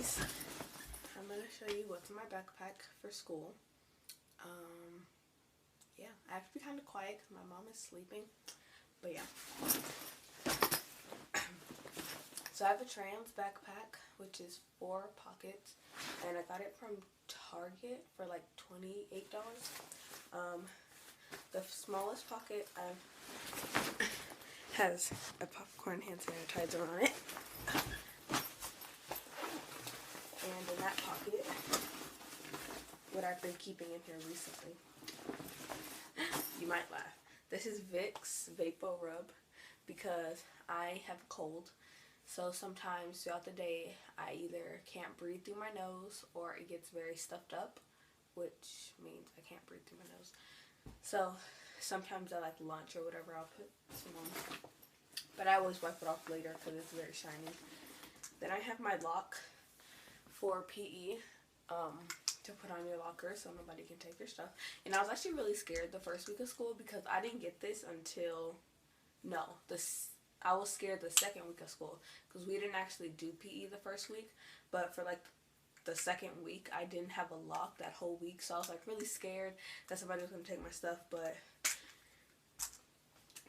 guys, I'm going to show you what's in my backpack for school. Yeah, I have to be kind of quiet because my mom is sleeping, but yeah. So I have a trans backpack, which is 4 pockets, and I got it from Target for like $28. The smallest pocket has a popcorn hand sanitizer on it. And in that pocket, what I've been keeping in here recently, you might laugh. This is Vicks Vapor Rub because I have a cold. So sometimes throughout the day, I either can't breathe through my nose or it gets very stuffed up, which means I can't breathe through my nose. So sometimes at like lunch or whatever, I'll put some on. But I always wipe it off later because it's very shiny. Then I have my lock for PE to put on your locker so nobody can take your stuff. And I was actually really scared the first week of school because I didn't get this until, I was scared the second week of school because we didn't actually do PE the first week. But for like the second week, I didn't have a lock that whole week. So I was like really scared that somebody was going to take my stuff, but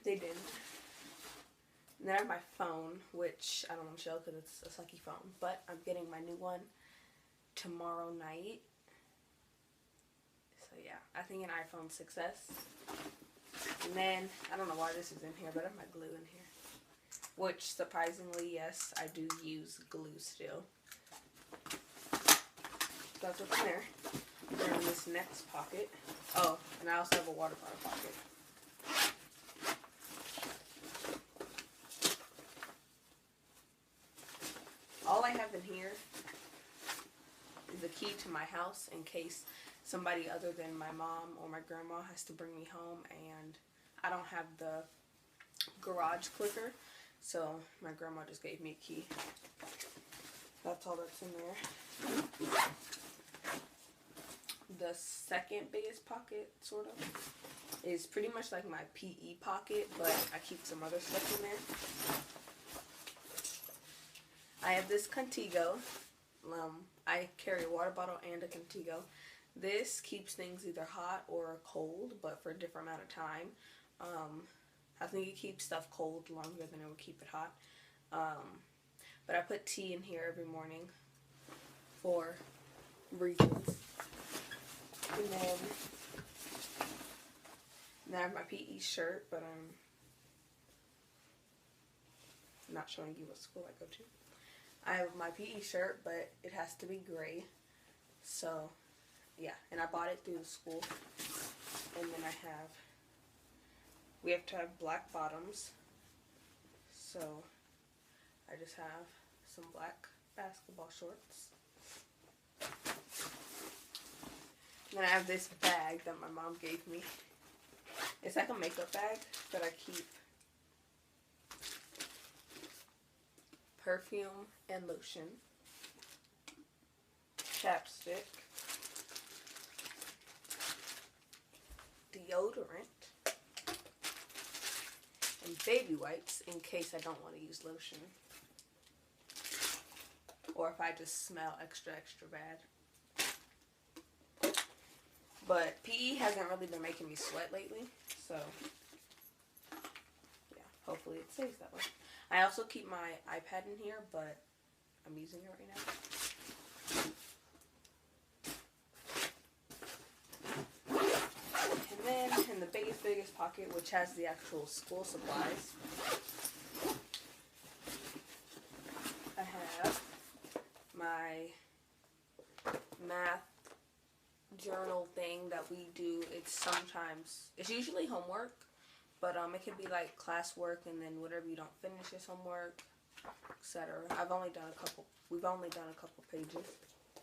they didn't. And then I have my phone, which I don't want to show because it's a sucky phone. But I'm getting my new one tomorrow night. So yeah, I think an iPhone success. And then, I don't know why this is in here, but I have my glue in here. Which, surprisingly, yes, I do use glue still. That's what's in there. Then in this next pocket. Oh, and I also have a water bottle pocket. All I have in here is the key to my house in case somebody other than my mom or my grandma has to bring me home and I don't have the garage clicker. So my grandma just gave me a key. That's all that's in there. The second biggest pocket, sort of, is pretty much like my PE pocket, but I keep some other stuff in there. I have this Contigo. I carry a water bottle and a Contigo. This keeps things either hot or cold, but for a different amount of time. I think it keeps stuff cold longer than it would keep it hot. But I put tea in here every morning for reasons. And then I have my PE shirt, but I'm not showing you what school I go to. I have my PE shirt, but it has to be gray. So, yeah. And I bought it through the school. And then we have to have black bottoms. So, I just have some black basketball shorts. And then I have this bag that my mom gave me. It's like a makeup bag that I keep perfume and lotion, chapstick, deodorant, and baby wipes in case I don't want to use lotion. Or if I just smell extra bad. But PE hasn't really been making me sweat lately, so yeah, hopefully it stays that way. I also keep my iPad in here, but I'm using it right now. And then in the biggest pocket, which has the actual school supplies, I have my math journal thing that we do. It's usually homework, but it could be like classwork and then whatever you don't finish is homework, etc. We've only done a couple pages.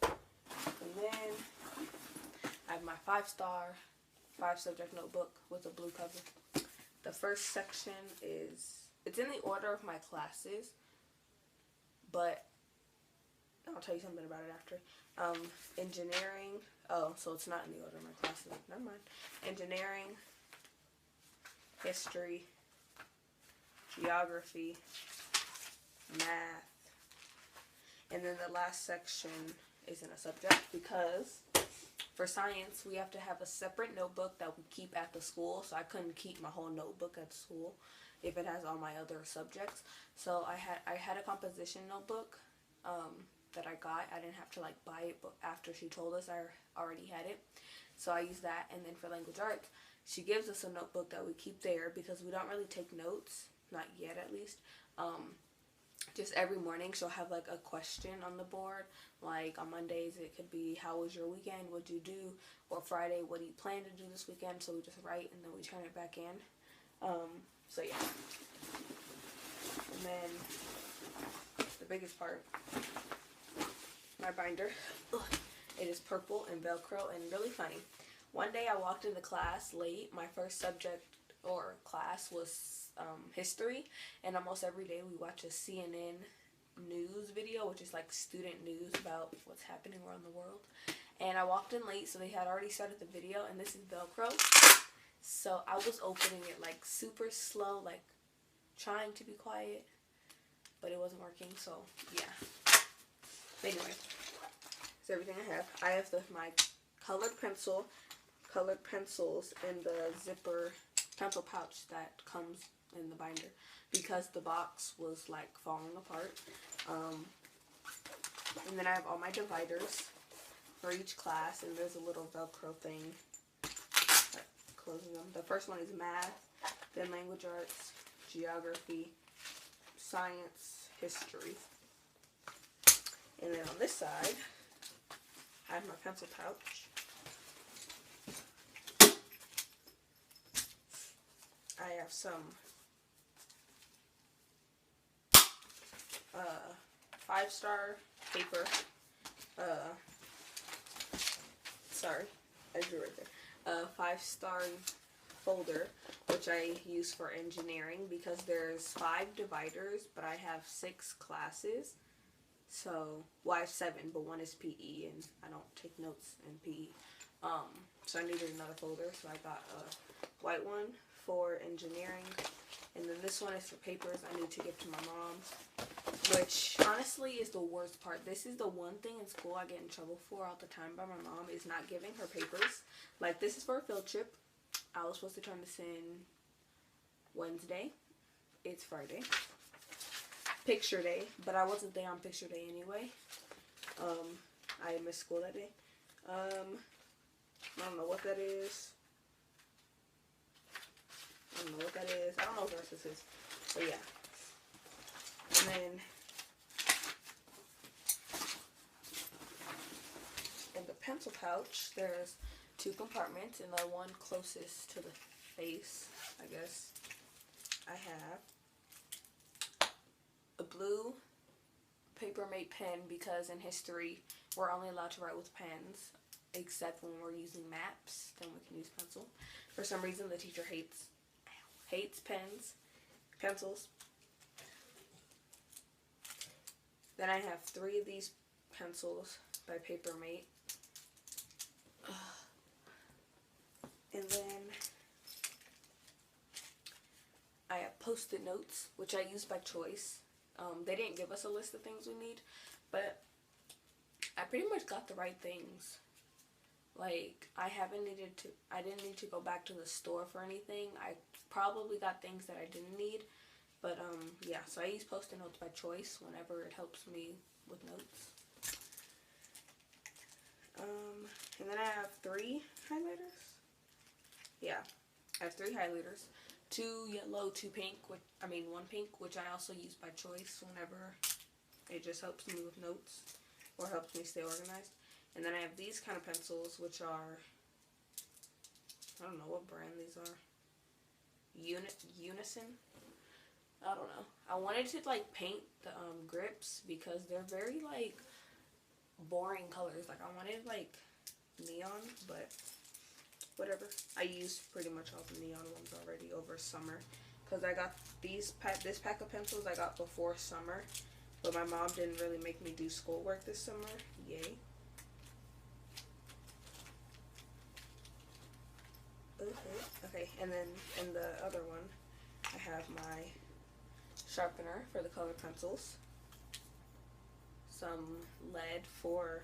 And then I have my 5-subject notebook with a blue cover. The first section it's in the order of my classes, but I'll tell you something about it after. Engineering. Oh, so it's not in the order of my classes. Never mind. Engineering, history, geography, math, And then the last section isn't a subject because for science we have to have a separate notebook that we keep at the school. So I couldn't keep my whole notebook at school if it has all my other subjects. So I had a composition notebook that I got. I didn't have to like buy it, but after she told us I already had it. So I used that. And then for language arts, she gives us a notebook that we keep there because we don't really take notes, not yet at least. Just every morning she'll have like a question on the board. Like on Mondays it could be, how was your weekend, what'd you do? Or Friday, what do you plan to do this weekend? So we just write and then we turn it back in. So yeah. And then the biggest part, my binder. Ugh. It is purple and Velcro and really funny. One day I walked into class late. My first subject or class was history, and almost every day we watch a CNN news video, which is like student news about what's happening around the world. And I walked in late, so they had already started the video, and this is Velcro. So I was opening it like super slow, like trying to be quiet, but it wasn't working, so yeah. But anyway, that's everything I have. I have my colored pencils in the zipper pencil pouch that comes in the binder because the box was like falling apart. And then I have all my dividers for each class, and there's a little Velcro thing that closes them. The first one is math, then language arts, geography, science, history. And then on this side, I have my pencil pouch. I have some 5-star paper. Sorry, I drew right there. 5-star folder, which I use for engineering because there's 5 dividers, but I have 6 classes. So, well, I have 7, but 1 is PE, and I don't take notes in PE. So I needed another folder, so I got a white one for engineering, and then this one is for papers I need to give to my mom, which honestly is the worst part. This is the one thing in school I get in trouble for all the time by my mom, is not giving her papers. Like, this is for a field trip. I was supposed to turn this in Wednesday. It's Friday. Picture day, but I wasn't there on picture day anyway. I missed school that day. I don't know what that is. I don't know what that is. I don't know what the rest of this is. But yeah. And then in the pencil pouch, there's 2 compartments, and the one closest to the face, I guess, I have a blue Papermate pen because in history we're only allowed to write with pens except when we're using maps, then we can use pencil. For some reason the teacher hates pencils. Then I have 3 of these pencils by Papermate. And then I have Post-it notes, which I use by choice. They didn't give us a list of things we need, but I pretty much got the right things. Like, I didn't need to go back to the store for anything. I probably got things that I didn't need, but yeah, so I use Post-it notes by choice whenever it helps me with notes. And then I have 3 highlighters. Yeah, I have 3 highlighters. 2 yellow, 2 pink, 1 pink, which I also use by choice whenever it just helps me with notes or helps me stay organized. And then I have these kind of pencils, which are, I don't know what brand these are. Unison? I don't know. I wanted to like paint the grips because they're very like boring colors. Like, I wanted like neon, but whatever. I used pretty much all the neon ones already over summer because I got this pack of pencils I got before summer, but my mom didn't really make me do schoolwork this summer. Yay. Okay, and then in the other one I have my sharpener for the colored pencils. some lead for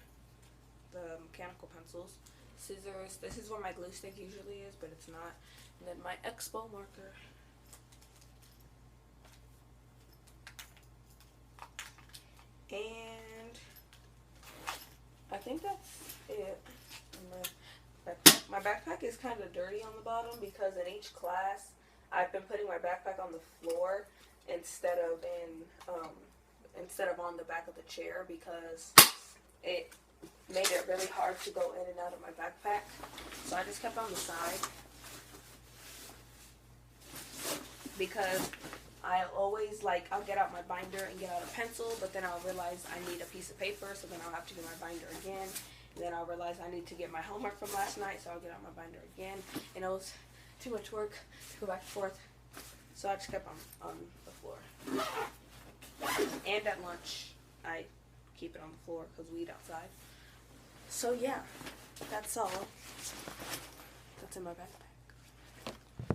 the mechanical pencils, scissors. This is where my glue stick usually is, but it's not. And then my Expo marker. And I think that's it. My backpack is kind of dirty on the bottom because in each class I've been putting my backpack on the floor instead of on the back of the chair because it made it really hard to go in and out of my backpack. So I just kept on the side because I always I'll get out my binder and get out a pencil, but then I'll realize I need a piece of paper, so then I'll have to get my binder again. And then I'll realize I need to get my homework from last night, so I'll get out my binder again. And it was too much work to go back and forth, so I just kept on the floor. And at lunch, I keep it on the floor because we eat outside. So yeah, that's all. That's in my backpack.